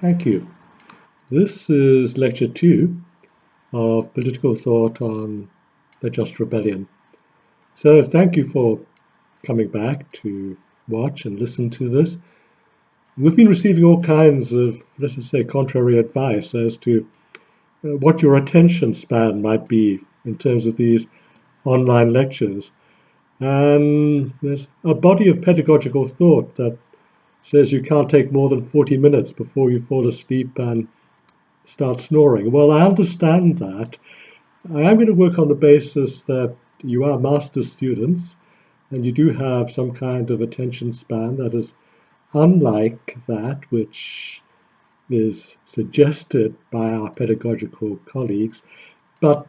Thank you. This is lecture 2 of Political Thought on the Just Rebellion. So thank you for coming back to watch and listen to this. We've been receiving all kinds of, let us say, contrary advice as to what your attention span might be in terms of these online lectures. And there's a body of pedagogical thought that says you can't take more than 40 minutes before you fall asleep and start snoring. Well, I understand that. I am going to work on the basis that you are master's students and you do have some kind of attention span that is unlike that which is suggested by our pedagogical colleagues. But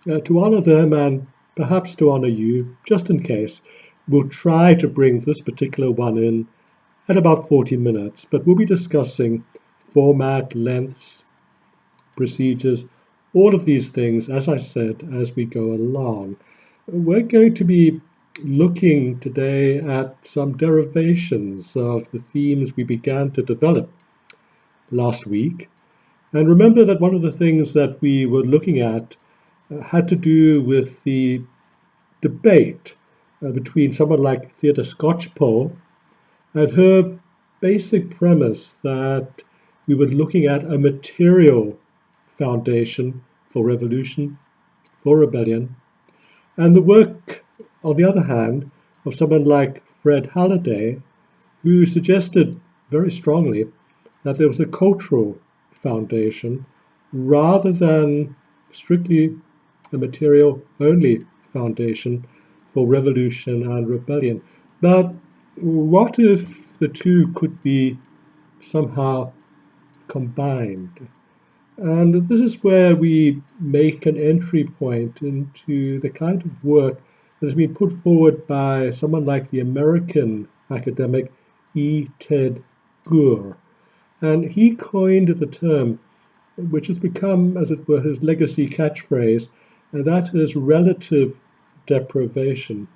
to honor them and perhaps to honor you, just in case, we'll try to bring this particular one in at about 40 minutes, but we'll be discussing format, lengths, procedures, all of these things, as I said, as we go along. We're going to be looking today at some derivations of the themes we began to develop last week. And remember that one of the things that we were looking at had to do with the debate between someone like Theodore Skocpol and her basic premise that we were looking at a material foundation for revolution, for rebellion, and the work, on the other hand, of someone like Fred Halliday, who suggested very strongly that there was a cultural foundation rather than strictly a material-only foundation for revolution and rebellion. But what if the two could be somehow combined? And this is where we make an entry point into the kind of work that has been put forward by someone like the American academic E. Ted Gur. And he coined the term, which has become, as it were, his legacy catchphrase, and that is relative deprivation.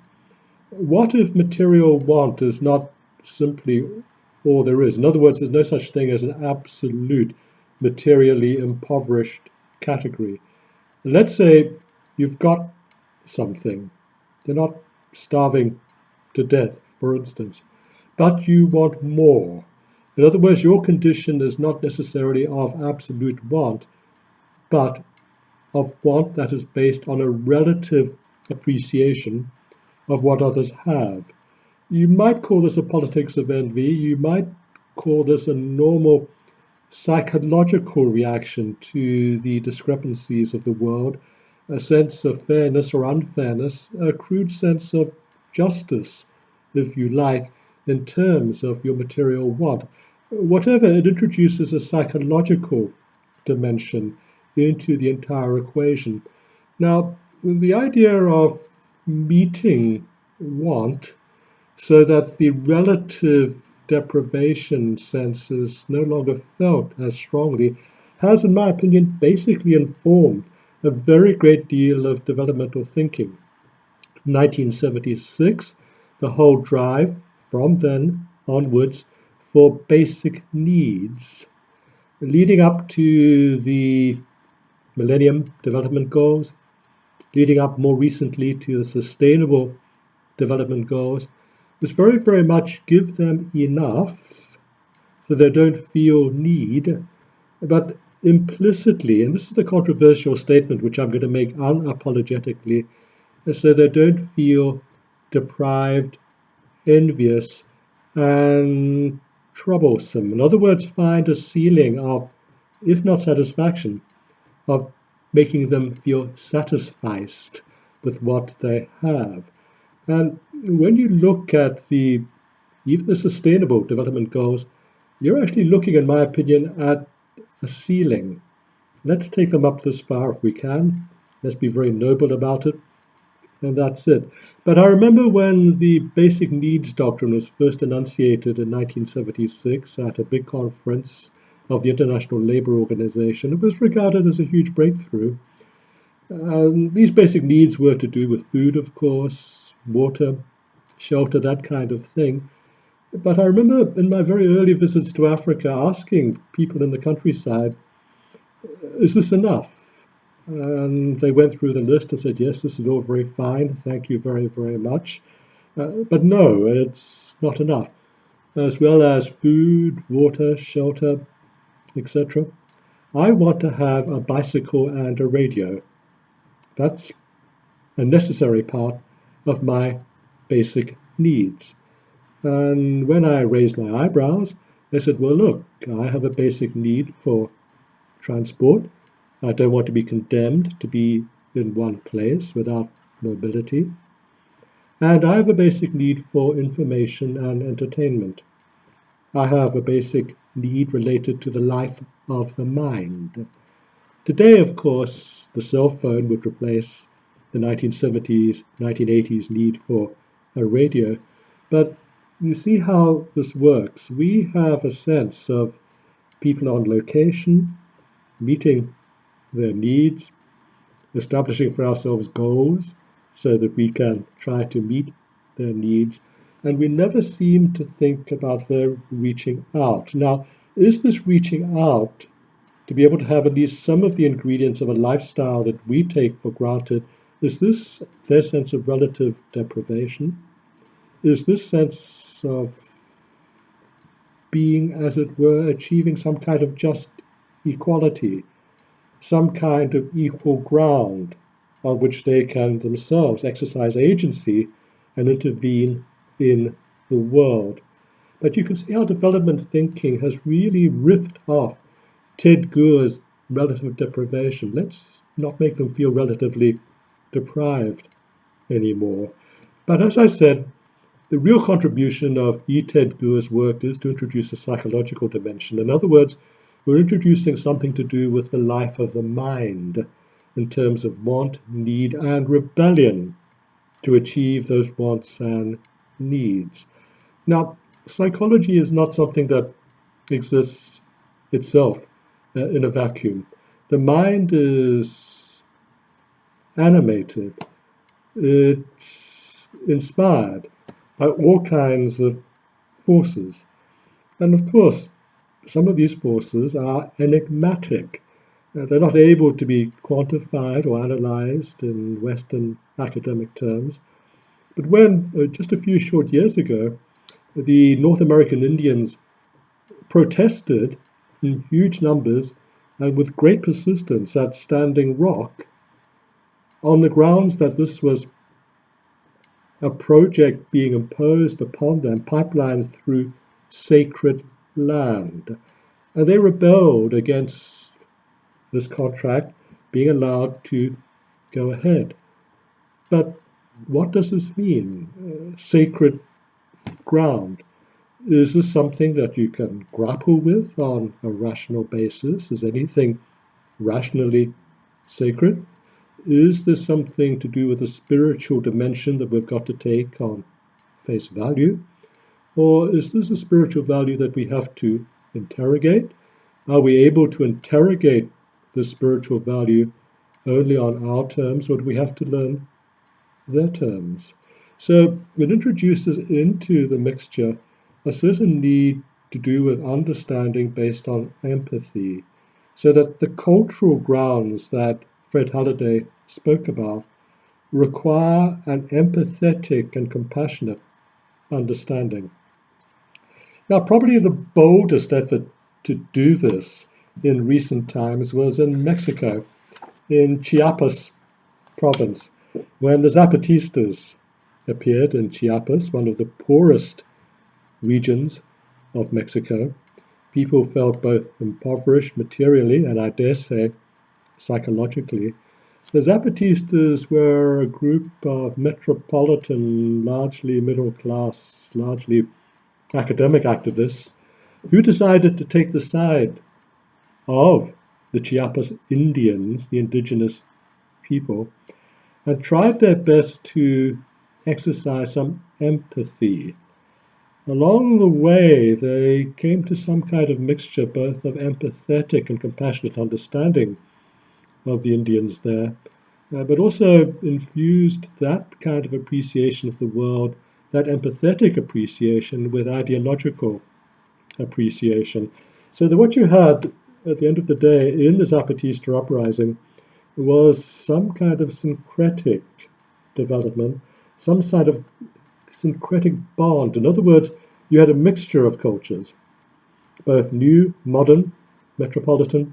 What if material want is not simply all there is? In other words, there's no such thing as an absolute materially impoverished category. Let's say you've got something. You're not starving to death, for instance, but you want more. In other words, your condition is not necessarily of absolute want, but of want that is based on a relative appreciation of what others have. You might call this a politics of envy. You might call this a normal psychological reaction to the discrepancies of the world, a sense of fairness or unfairness, a crude sense of justice, if you like, in terms of your material want. Whatever, it introduces a psychological dimension into the entire equation. Now, the idea of meeting want so that the relative deprivation sense is no longer felt as strongly has, in my opinion, basically informed a very great deal of developmental thinking. 1976, the whole drive from then onwards for basic needs, leading up to the Millennium Development Goals, leading up more recently to the Sustainable Development Goals, was very, very much give them enough so they don't feel need, but implicitly, and this is the controversial statement which I'm going to make unapologetically, so they don't feel deprived, envious, and troublesome. In other words, find a ceiling of, if not satisfaction, of making them feel satisfied with what they have. And when you look at even the Sustainable Development Goals, you're actually looking, in my opinion, at a ceiling. Let's take them up this far if we can. Let's be very noble about it. And that's it. But I remember when the basic needs doctrine was first enunciated in 1976 at a big conference of the International Labour Organization, it was regarded as a huge breakthrough. These basic needs were to do with food, of course, water, shelter, that kind of thing. But I remember in my very early visits to Africa asking people in the countryside, is this enough? And they went through the list and said, yes, this is all very fine. Thank you very, very much. But no, it's not enough. As well as food, water, shelter, etc. I want to have a bicycle and a radio. That's a necessary part of my basic needs. And when I raised my eyebrows, they said, well, look, I have a basic need for transport. I don't want to be condemned to be in one place without mobility. And I have a basic need for information and entertainment. I have a basic need related to the life of the mind. Today, of course, the cell phone would replace the 1970s, 1980s need for a radio. But you see how this works. We have a sense of people on location, meeting their needs, establishing for ourselves goals so that we can try to meet their needs, and we never seem to think about their reaching out. Now, is this reaching out to be able to have at least some of the ingredients of a lifestyle that we take for granted? Is this their sense of relative deprivation? Is this sense of being, as it were, achieving some kind of just equality, some kind of equal ground on which they can themselves exercise agency and intervene in the world? But you can see how development thinking has really ripped off Ted Guer's relative deprivation. Let's not make them feel relatively deprived anymore. But as I said, the real contribution of Ted Guer's work is to introduce a psychological dimension. In other words, we're introducing something to do with the life of the mind in terms of want, need, and rebellion to achieve those wants and needs. Now, psychology is not something that exists itself in a vacuum. The mind is animated. It's inspired by all kinds of forces. And of course, some of these forces are enigmatic. They're not able to be quantified or analyzed in Western academic terms. But when, just a few short years ago, the North American Indians protested in huge numbers and with great persistence at Standing Rock on the grounds that this was a project being imposed upon them, pipelines through sacred land. And they rebelled against this contract being allowed to go ahead. But what does this mean? Sacred ground. Is this something that you can grapple with on a rational basis? Is anything rationally sacred? Is this something to do with a spiritual dimension that we've got to take on face value? Or is this a spiritual value that we have to interrogate? Are we able to interrogate the spiritual value only on our terms, or do we have to learn their terms? So it introduces into the mixture a certain need to do with understanding based on empathy, so that the cultural grounds that Fred Halliday spoke about require an empathetic and compassionate understanding. Now, probably the boldest effort to do this in recent times was in Mexico, in Chiapas province, when the Zapatistas appeared in Chiapas, one of the poorest regions of Mexico. People felt both impoverished materially and, I dare say, psychologically. The Zapatistas were a group of metropolitan, largely middle class, largely academic activists who decided to take the side of the Chiapas Indians, the indigenous people, and tried their best to exercise some empathy. Along the way, they came to some kind of mixture both of empathetic and compassionate understanding of the Indians there, but also infused that kind of appreciation of the world that empathetic appreciation with ideological appreciation. So that what you had at the end of the day in the Zapatista uprising was some kind of syncretic development, some sort of syncretic bond. In other words, you had a mixture of cultures, both new, modern, metropolitan,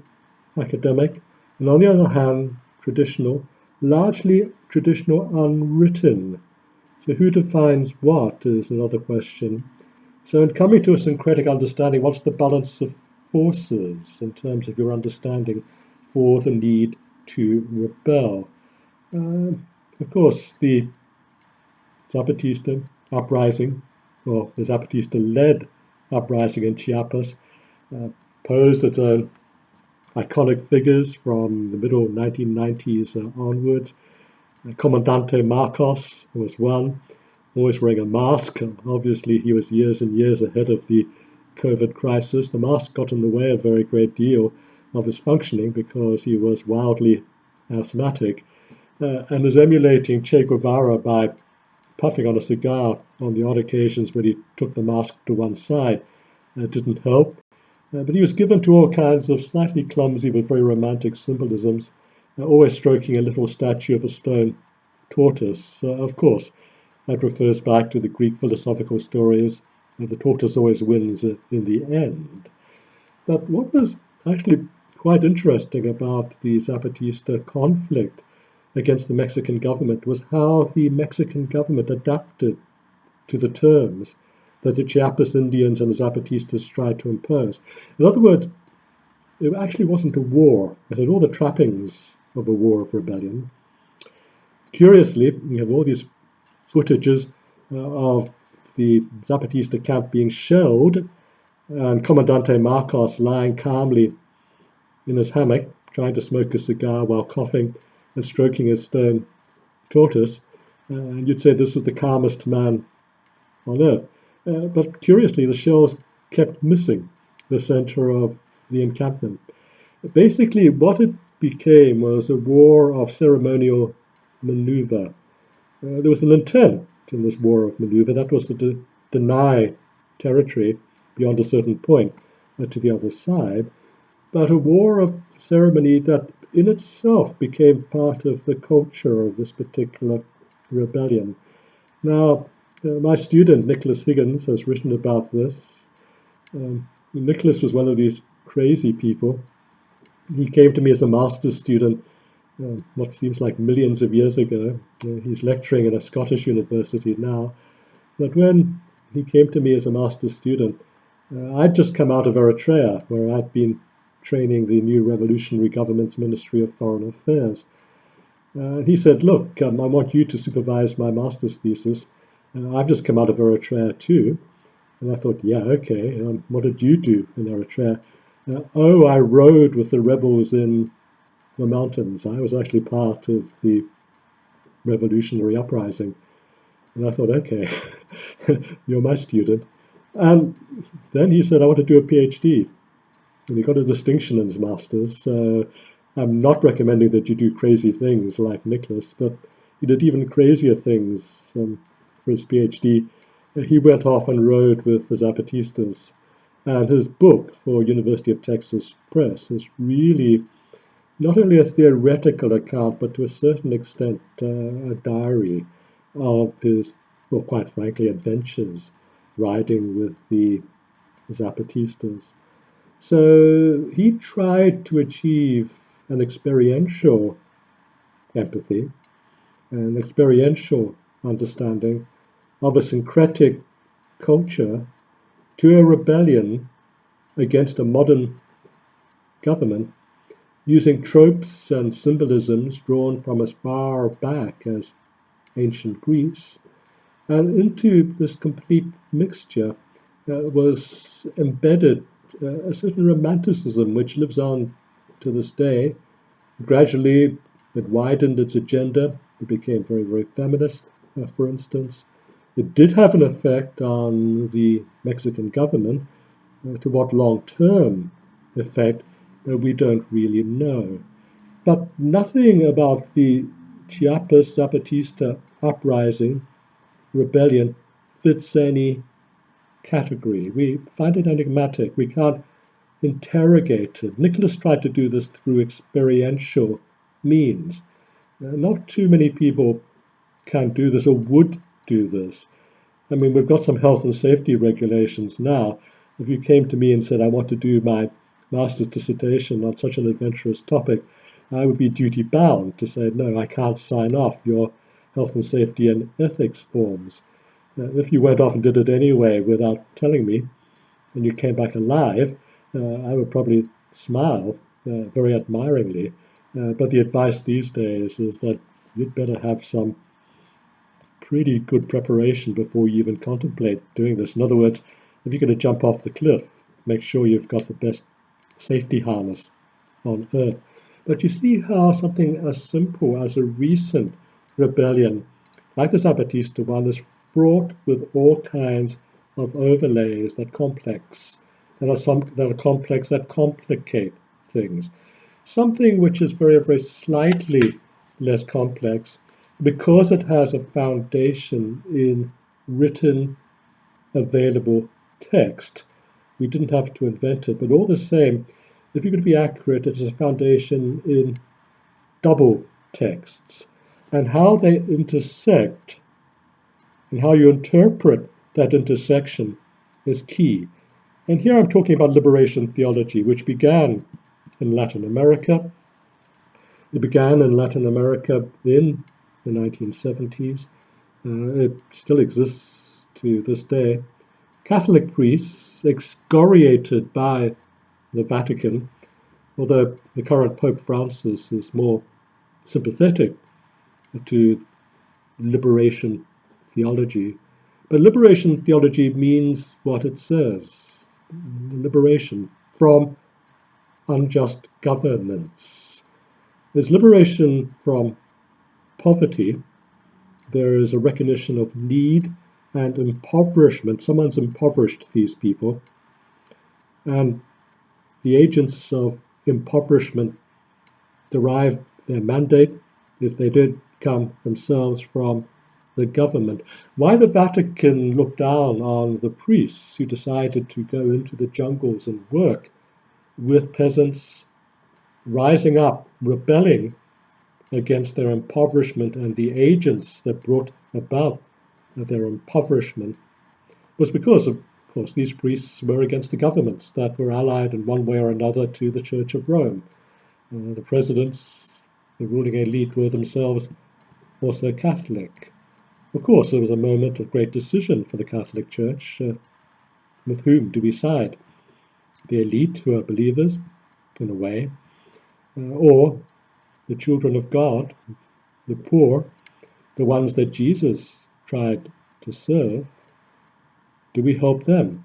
academic, and on the other hand, traditional, largely traditional unwritten. So who defines what is another question. So in coming to a syncretic understanding, what's the balance of forces in terms of your understanding for the need to rebel? Of course, the Zapatista uprising, or the Zapatista-led uprising in Chiapas, posed its own iconic figures from the middle 1990s onwards. Comandante Marcos was one, always wearing a mask. Obviously, he was years and years ahead of the COVID crisis. The mask got in the way of a very great deal of his functioning because he was wildly asthmatic, and was emulating Che Guevara by puffing on a cigar on the odd occasions when he took the mask to one side. It didn't help. But he was given to all kinds of slightly clumsy but very romantic symbolisms, always stroking a little statue of a stone tortoise. Of course, that refers back to the Greek philosophical stories, and the tortoise always wins in the end. But what was actually quite interesting about the Zapatista conflict against the Mexican government was how the Mexican government adapted to the terms that the Chiapas Indians and the Zapatistas tried to impose. In other words, it actually wasn't a war. It had all the trappings of a war of rebellion. Curiously, you have all these footages of the Zapatista camp being shelled and Comandante Marcos lying calmly in his hammock, trying to smoke a cigar while coughing and stroking his stone tortoise. And you'd say this was the calmest man on earth. But curiously, the shells kept missing the center of the encampment. Basically, what it became was a war of ceremonial maneuver. There was an intent in this war of maneuver, that was to deny territory beyond a certain point to the other side, but a war of ceremony that in itself became part of the culture of this particular rebellion. Now, my student, Nicholas Higgins, has written about this. Nicholas was one of these crazy people. He came to me as a master's student what seems like millions of years ago. He's lecturing at a Scottish university now. But when he came to me as a master's student, I'd just come out of Eritrea, where I'd been training the new revolutionary government's Ministry of Foreign Affairs. He said, look, I want you to supervise my master's thesis. I've just come out of Eritrea too. And I thought, yeah, okay, what did you do in Eritrea? I rode with the rebels in the mountains. I was actually part of the revolutionary uprising. And I thought, okay, you're my student. And then he said, I want to do a PhD. And he got a distinction in his master's. So I'm not recommending that you do crazy things like Nicholas, but he did even crazier things for his PhD. He went off and rode with the Zapatistas. And his book for University of Texas Press is really not only a theoretical account, but to a certain extent a diary of his, well, quite frankly, adventures riding with the Zapatistas. So he tried to achieve an experiential empathy, an experiential understanding of a syncretic culture to a rebellion against a modern government, using tropes and symbolisms drawn from as far back as ancient Greece. And into this complete mixture was embedded a certain romanticism which lives on to this day. Gradually, it widened its agenda. It became very, very feminist, for instance. It did have an effect on the Mexican government. To what long-term effect, we don't really know. But nothing about the Chiapas Zapatista uprising, rebellion, fits any category. We find it enigmatic. We can't interrogate it. Nicholas tried to do this through experiential means. Not too many people can do this or would do this. I mean, we've got some health and safety regulations now. If you came to me and said, I want to do my master's dissertation on such an adventurous topic, I would be duty bound to say, no, I can't sign off your health and safety and ethics forms. If you went off and did it anyway without telling me, and you came back alive, I would probably smile very admiringly. But the advice these days is that you'd better have some pretty good preparation before you even contemplate doing this. In other words, if you're going to jump off the cliff, make sure you've got the best safety harness on earth. But you see how something as simple as a recent rebellion, like the Zapatista one, is fraught with all kinds of overlays that complicate things. Something which is very, very slightly less complex, because it has a foundation in written, available text. We didn't have to invent it, but all the same, if you're going to be accurate, it has a foundation in double texts. And how they intersect and how you interpret that intersection is key. And here I'm talking about liberation theology, which began in Latin America. It began in Latin America in the 1970s. It still exists to this day. Catholic priests, excoriated by the Vatican, although the current Pope Francis is more sympathetic to liberation theology. But liberation theology means what it says, liberation from unjust governments. There's liberation from poverty. There is a recognition of need and impoverishment. Someone's impoverished these people. And the agents of impoverishment derive their mandate, if they did come themselves, from the government. Why the Vatican looked down on the priests who decided to go into the jungles and work with peasants rising up, rebelling against their impoverishment and the agents that brought about their impoverishment, was because, of course, these priests were against the governments that were allied in one way or another to the Church of Rome. The presidents, the ruling elite, were themselves also Catholic. Of course, there was a moment of great decision for the Catholic Church. With whom do we side? The elite, who are believers, in a way, or the children of God, the poor, the ones that Jesus tried to serve? Do we help them?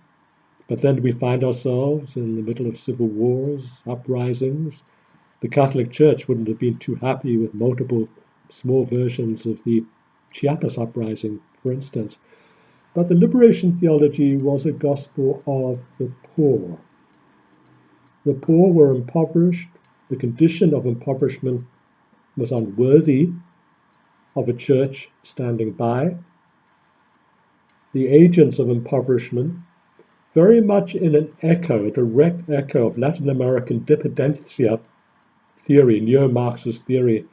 But then do we find ourselves in the middle of civil wars, uprisings? The Catholic Church wouldn't have been too happy with multiple small versions of the Chiapas uprising, for instance. But the liberation theology was a gospel of the poor. The poor were impoverished. The condition of impoverishment was unworthy of a church standing by. The agents of impoverishment, very much in an echo, a direct echo of Latin American dependencia theory, neo-Marxist theory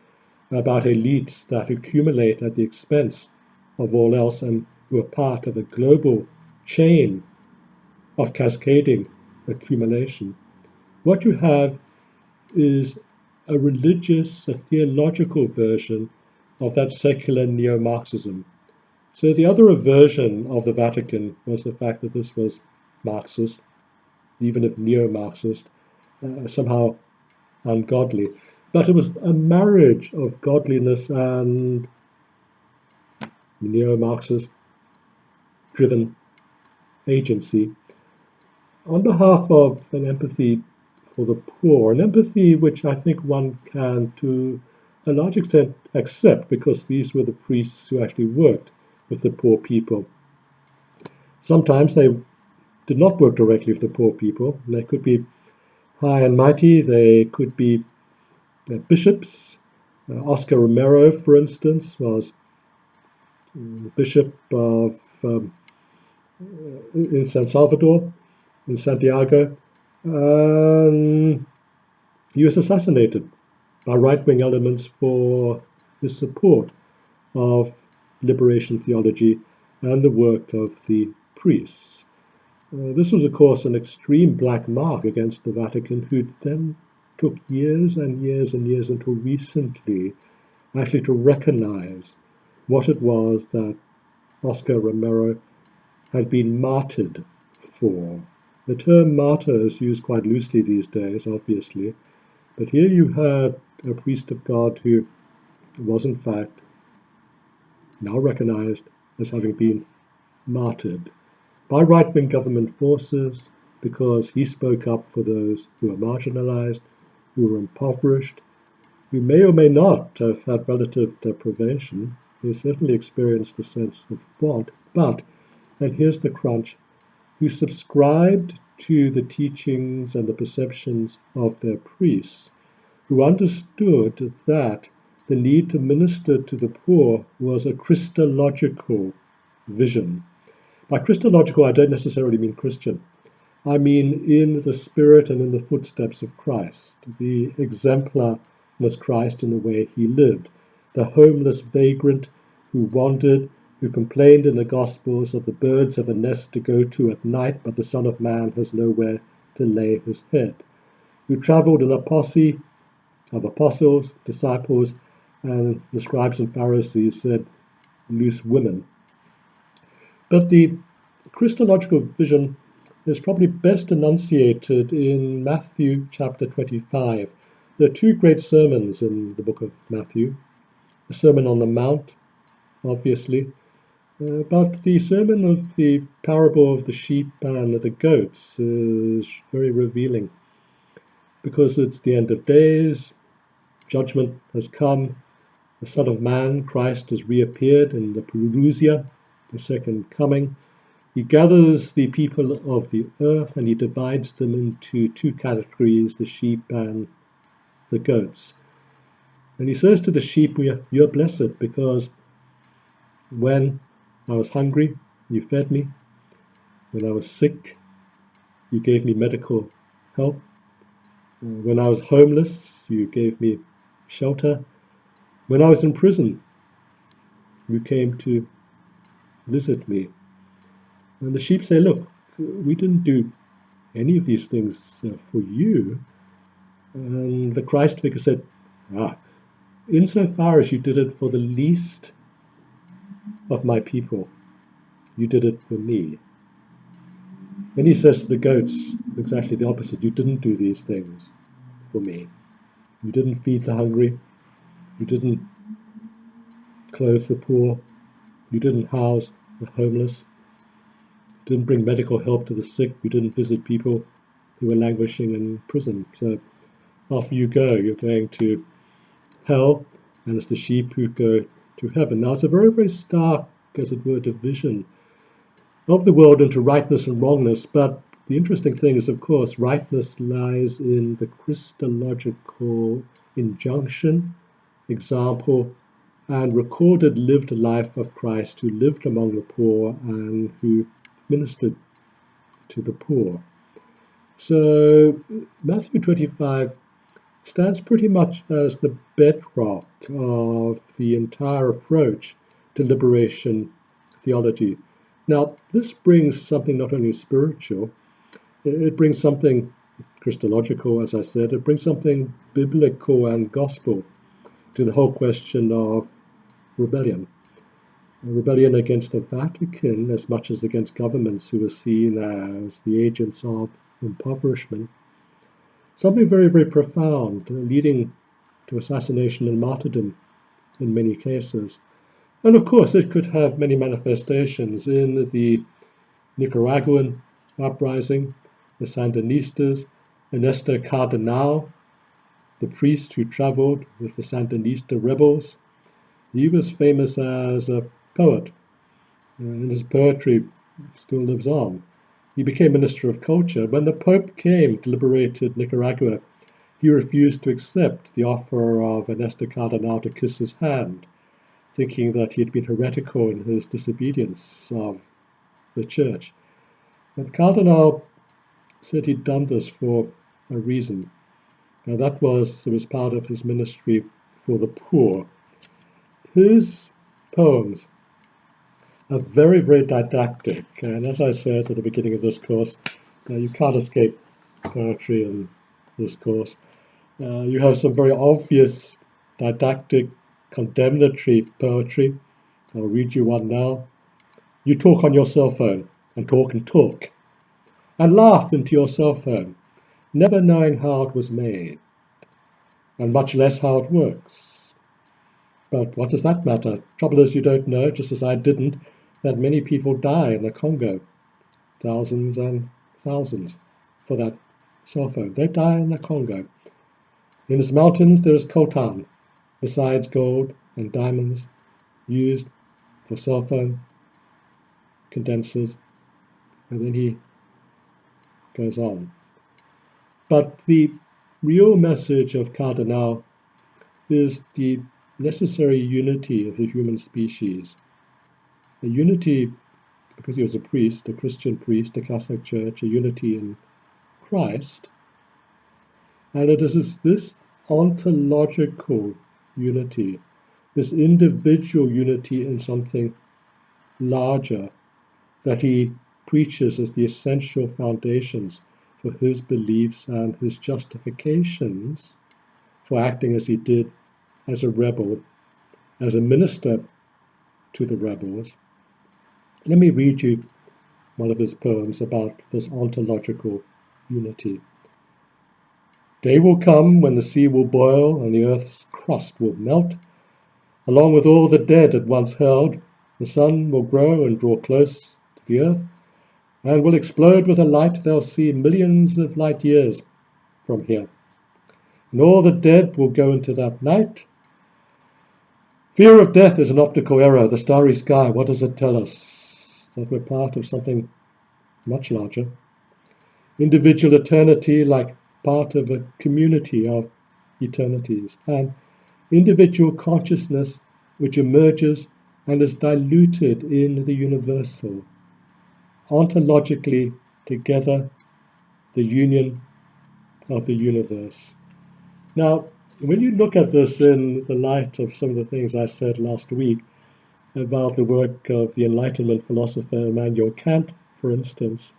about elites that accumulate at the expense of all else and who are part of a global chain of cascading accumulation. What you have is a religious, a theological version of that secular neo-Marxism. So the other aversion of the Vatican was the fact that this was Marxist, even if neo-Marxist, somehow ungodly. But it was a marriage of godliness and neo-Marxist driven agency on behalf of an empathy for the poor, an empathy which I think one can, to a large extent, accept, because these were the priests who actually worked with the poor people. Sometimes they did not work directly with the poor people. They could be high and mighty. They could be bishops. Oscar Romero, for instance, was bishop of in San Salvador, in Santiago. He was assassinated by right-wing elements for his support of liberation theology and the work of the priests. This was, of course, an extreme black mark against the Vatican, who then took years and years and years until recently actually to recognize what it was that Oscar Romero had been martyred for. The term martyr is used quite loosely these days, obviously, but here you had a priest of God who was in fact now recognized as having been martyred by right-wing government forces because he spoke up for those who were marginalized, who were impoverished, who may or may not have had relative deprivation. They certainly experienced the sense of want, but, and here's the crunch, who subscribed to the teachings and the perceptions of their priests, who understood that the need to minister to the poor was a Christological vision. By Christological, I don't necessarily mean Christian. I mean in the spirit and in the footsteps of Christ. The exemplar was Christ in the way he lived. The homeless vagrant who wandered, who complained in the Gospels of the birds of a nest to go to at night, but the Son of Man has nowhere to lay his head. Who traveled in a posse of apostles, disciples, and the scribes and Pharisees said, loose women. But the Christological vision is probably best enunciated in Matthew chapter 25. There are two great sermons in the book of Matthew. The Sermon on the Mount, obviously, but the sermon of the parable of the sheep and the goats is very revealing because it's the end of days, judgment has come, the Son of Man, Christ, has reappeared in the parousia, the second coming. He gathers the people of the earth and he divides them into two categories, the sheep and the goats. And he says to the sheep, you're blessed because when I was hungry, you fed me. When I was sick, you gave me medical help. When I was homeless, you gave me shelter. When I was in prison, you came to visit me. And the sheep say, look, we didn't do any of these things for you. And the Christ figure said, insofar as you did it for the least of my people, you did it for me. Then he says to the goats exactly the opposite. You didn't do these things for me. You didn't feed the hungry. You didn't clothe the poor. You didn't house the homeless. You didn't bring medical help to the sick. You didn't visit people who were languishing in prison. So off you go. You're going to hell, and it's the sheep who go to heaven. Now, it's a very, very stark, as it were, division of the world into rightness and wrongness, but the interesting thing is, of course, rightness lies in the Christological injunction, example, and recorded lived life of Christ who lived among the poor and who ministered to the poor. So Matthew 25 stands pretty much as the bedrock of the entire approach to liberation theology. Now, this brings something not only spiritual, it brings something Christological, as I said, it brings something biblical and gospel to the whole question of rebellion. Rebellion against the Vatican as much as against governments who are seen as the agents of impoverishment. Something very, very profound, leading to assassination and martyrdom in many cases. And of course, it could have many manifestations in the Nicaraguan uprising, the Sandinistas, Ernesto Cardenal, the priest who traveled with the Sandinista rebels. He was famous as a poet, and his poetry still lives on. He became Minister of Culture. When the Pope came to liberate Nicaragua, he refused to accept the offer of Ernesto Cardenal to kiss his hand, thinking that he had been heretical in his disobedience of the church. And Cardinal said he'd done this for a reason. Now it was part of his ministry for the poor. His poems are very, very didactic. And as I said at the beginning of this course, you can't escape poetry in this course. You have some very obvious didactic, condemnatory poetry. I'll read you one now. You talk on your cell phone and talk and laugh into your cell phone, never knowing how it was made, and much less how it works. But what does that matter? Trouble is you don't know, just as I didn't, that many people die in the Congo, thousands and thousands, for that cell phone. They die in the Congo. In its mountains there is coltan, besides gold and diamonds, used for cell phone condensers. And then he goes on. But the real message of Cardinal is the necessary unity of the human species. A unity, because he was a priest, a Christian priest, a Catholic Church, a unity in Christ. And it is this ontological unity, this individual unity in something larger, that he preaches as the essential foundations for his beliefs and his justifications for acting as he did as a rebel, as a minister to the rebels. Let me read you one of his poems about this ontological unity. Day will come when the sea will boil and the earth's crust will melt. Along with all the dead it once held, the sun will grow and draw close to the earth, and will explode with a light they'll see millions of light years from here. And all the dead will go into that night. Fear of death is an optical error. The starry sky, what does it tell us? That we're part of something much larger. Individual eternity like part of a community of eternities. And individual consciousness which emerges and is diluted in the universal. Ontologically together, the union of the universe. Now, when you look at this in the light of some of the things I said last week about the work of the Enlightenment philosopher Immanuel Kant, for instance,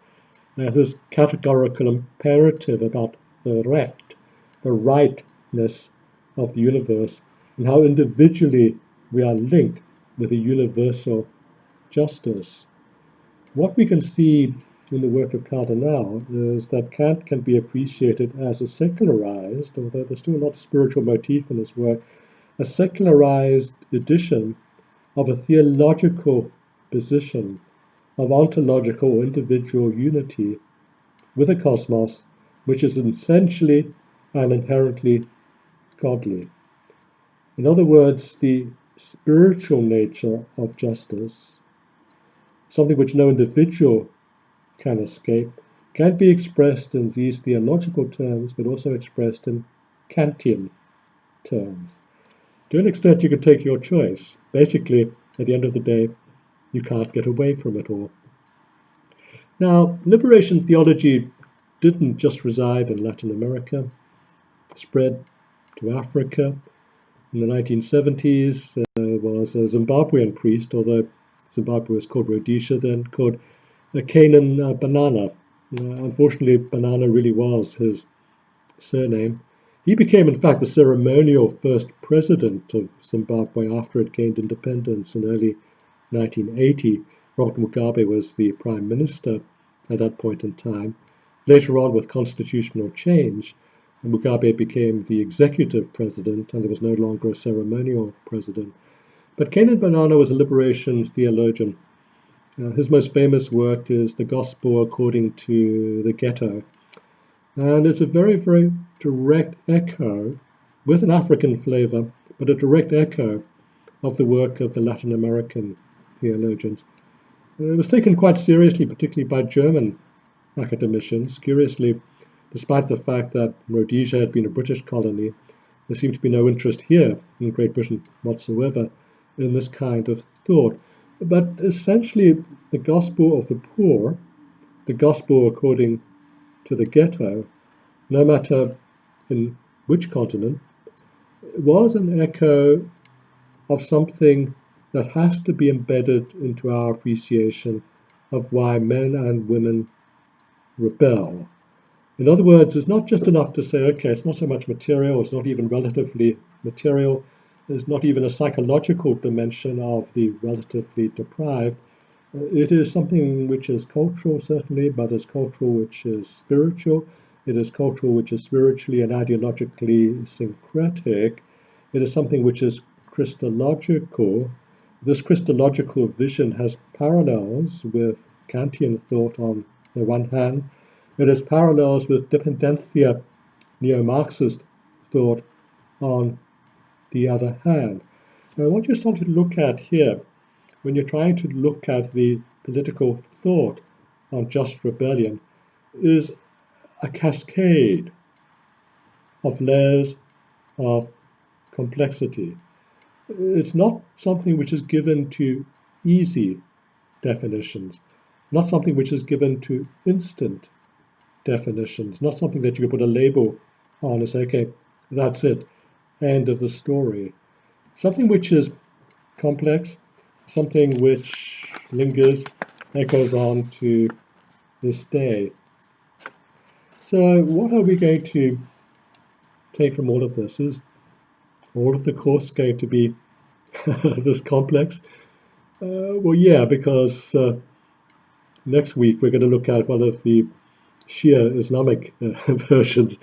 and his categorical imperative about the rightness of the universe, and how individually we are linked with a universal justice. What we can see in the work of Cardinal is that Kant can be appreciated as a secularized, although there's still a lot of spiritual motif in his work, a secularized edition of a theological position of ontological individual unity with a cosmos which is essentially and inherently godly. In other words, the spiritual nature of justice, something which no individual can escape, can be expressed in these theological terms, but also expressed in Kantian terms. To an extent, you can take your choice. Basically, at the end of the day, you can't get away from it all. Now, liberation theology didn't just reside in Latin America. It spread to Africa. In the 1970s, there was a Zimbabwean priest, although Zimbabwe was called Rhodesia then, called Canaan Banana. Unfortunately, Banana really was his surname. He became, in fact, the ceremonial first president of Zimbabwe after it gained independence in early 1980. Robert Mugabe was the prime minister at that point in time. Later on, with constitutional change, Mugabe became the executive president, and there was no longer a ceremonial president. But Canaan Banana was a liberation theologian. His most famous work is The Gospel According to the Ghetto. And it's a very, very direct echo, with an African flavor, but a direct echo of the work of the Latin American theologians. It was taken quite seriously, particularly by German academicians. Curiously, despite the fact that Rhodesia had been a British colony, there seemed to be no interest here in Great Britain whatsoever in this kind of thought. But essentially, the gospel of the poor, the gospel according to the ghetto, no matter in which continent, was an echo of something that has to be embedded into our appreciation of why men and women rebel. In other words, it's not just enough to say, okay, it's not so much material, it's not even relatively material, there's not even a psychological dimension of the relatively deprived. It is something which is cultural, certainly, but it's cultural which is spiritual. It is cultural which is spiritually and ideologically syncretic. It is something which is Christological. This Christological vision has parallels with Kantian thought on the one hand. It has parallels with dependencia neo-Marxist thought on the other hand. Now, what you're starting to look at here, when you're trying to look at the political thought on just rebellion, is a cascade of layers of complexity. It's not something which is given to easy definitions, not something which is given to instant definitions, not something that you can put a label on and say, okay, that's it, end of the story. Something which is complex, something which lingers, echoes on to this day. So what are we going to take from all of this? Is all of the course going to be this complex? Well, yeah, because next week we're going to look at one of the Shia Islamic versions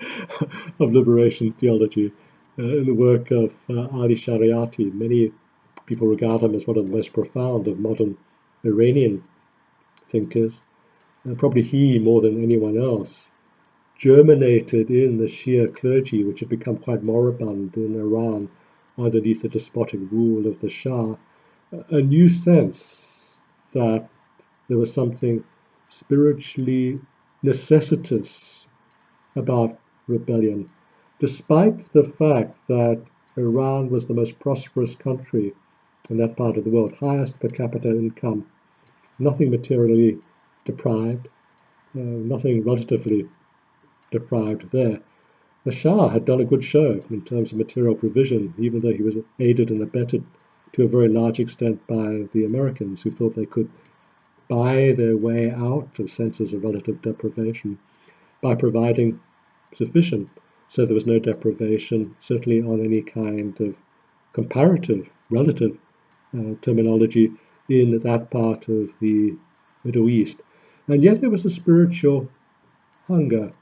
of liberation theology in the work of Ali Shariati. Many people regard him as one of the most profound of modern Iranian thinkers. Probably he, more than anyone else, germinated in the Shia clergy, which had become quite moribund in Iran underneath the despotic rule of the Shah, a new sense that there was something spiritually necessitous about rebellion, despite the fact that Iran was the most prosperous country in that part of the world, highest per capita income, nothing materially deprived, nothing relatively deprived there. The Shah had done a good show in terms of material provision, even though he was aided and abetted to a very large extent by the Americans, who thought they could buy their way out of senses of relative deprivation by providing sufficient so there was no deprivation, certainly on any kind of comparative, relative terminology in that part of the Middle East. And yet there was a spiritual hunger,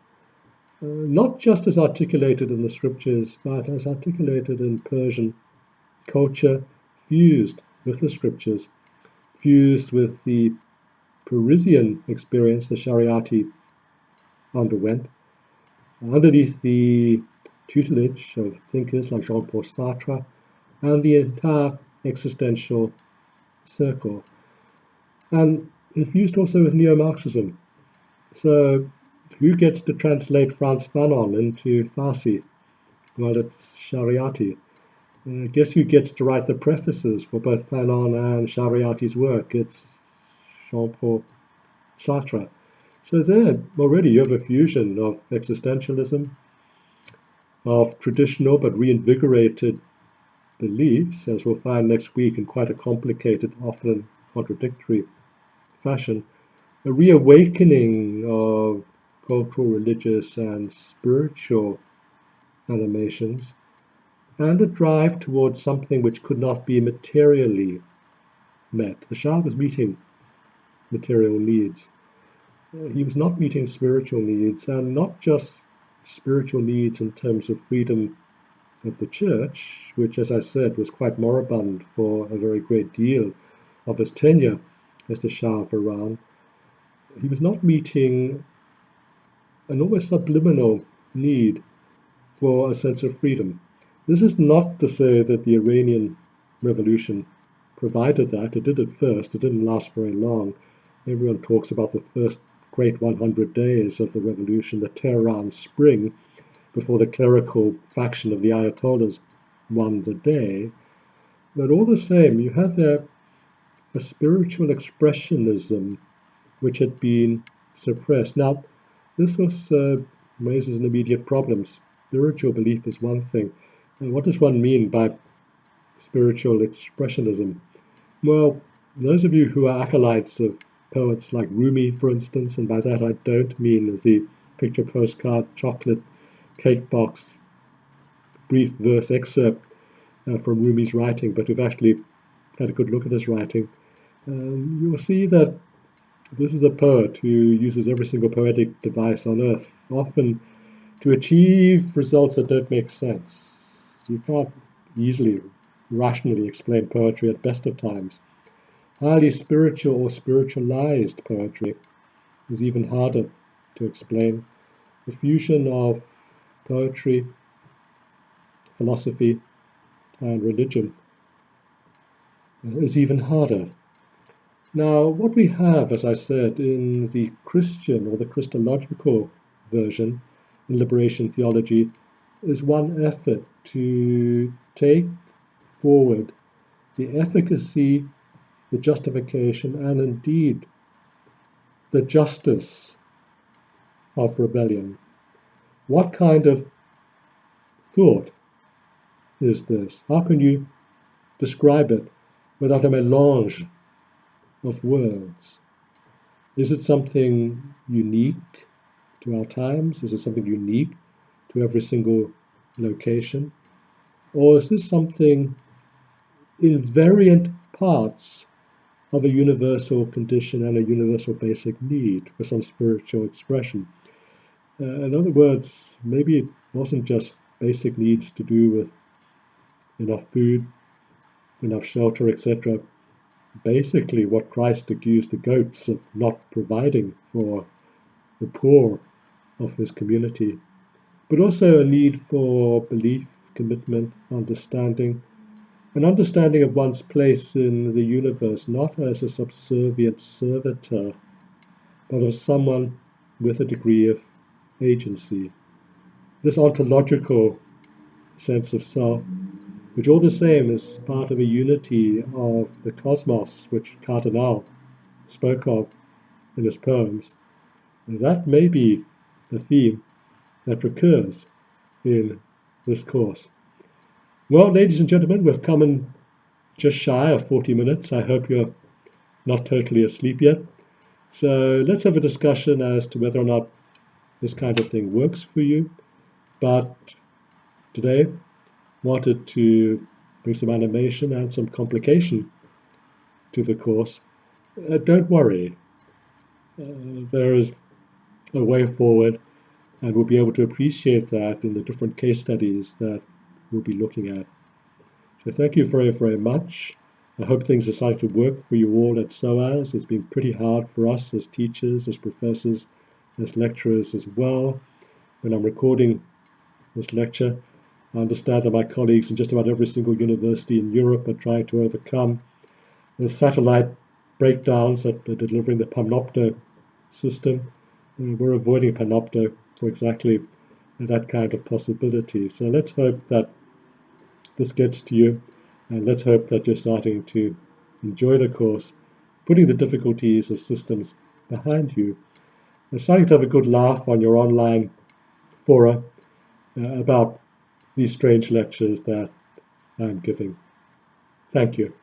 not just as articulated in the scriptures, but as articulated in Persian culture, fused with the scriptures, fused with the Parisian experience the Shariati underwent, underneath the tutelage of thinkers like Jean-Paul Sartre and the entire existential circle, and infused also with neo-Marxism. So who gets to translate Frantz Fanon into Farsi? Well, it's Shariati. Guess who gets to write the prefaces for both Fanon and Shariati's work? It's Jean-Paul Sartre. So there, already you have a fusion of existentialism, of traditional but reinvigorated beliefs, as we'll find next week in quite a complicated, often contradictory fashion, a reawakening of cultural, religious, and spiritual animations, and a drive towards something which could not be materially met. The Shah was meeting material needs. He was not meeting spiritual needs, and not just spiritual needs in terms of freedom of the church, which, as I said, was quite moribund for a very great deal of his tenure as the Shah of Iran. He was not meeting an almost subliminal need for a sense of freedom. This is not to say that the Iranian Revolution provided that. It did at first. It didn't last very long. Everyone talks about the first great 100 days of the revolution, the Tehran Spring, before the clerical faction of the Ayatollahs won the day. But all the same, you have there a spiritual expressionism which had been suppressed. Now, this also raises an immediate problem. Spiritual belief is one thing. And what does one mean by spiritual expressionism? Well, those of you who are acolytes of poets like Rumi, for instance, and by that I don't mean the picture postcard, chocolate, cake box, brief verse excerpt from Rumi's writing, but who've actually had a good look at his writing, you'll see that this is a poet who uses every single poetic device on earth, often to achieve results that don't make sense. You can't easily, rationally explain poetry at best of times. Highly spiritual or spiritualized poetry is even harder to explain. The fusion of poetry, philosophy, and religion is even harder. Now, what we have, as I said, in the Christian or the Christological version in liberation theology is one effort to take forward the efficacy, the justification, and indeed the justice of rebellion. What kind of thought is this? How can you describe it without a melange of words? Is it something unique to our times? Is it something unique to every single location? Or is this something invariant parts of a universal condition and a universal basic need for some spiritual expression? In other words, maybe it wasn't just basic needs to do with enough food, enough shelter, etc. Basically, what Christ accused the goats of not providing for the poor of his community, but also a need for belief, commitment, understanding, an understanding of one's place in the universe, not as a subservient servitor, but as someone with a degree of agency. This ontological sense of self, which all the same is part of a unity of the cosmos, which Cardinal spoke of in his poems, that may be the theme that recurs in this course. Well, ladies and gentlemen, we've come in just shy of 40 minutes. I hope you're not totally asleep yet. So let's have a discussion as to whether or not this kind of thing works for you. But today, wanted to bring some animation and some complication to the course. Don't worry. There is a way forward, and we'll be able to appreciate that in the different case studies that we'll be looking at. So thank you very, very much. I hope things are starting to work for you all at SOAS. It's been pretty hard for us as teachers, as professors, as lecturers as well. When I'm recording this lecture, I understand that my colleagues in just about every single university in Europe are trying to overcome the satellite breakdowns that are delivering the Panopto system. We're avoiding Panopto for exactly that kind of possibility. So let's hope that this gets to you, and let's hope that you're starting to enjoy the course, putting the difficulties of systems behind you, and starting to have a good laugh on your online fora about these strange lectures that I'm giving. Thank you.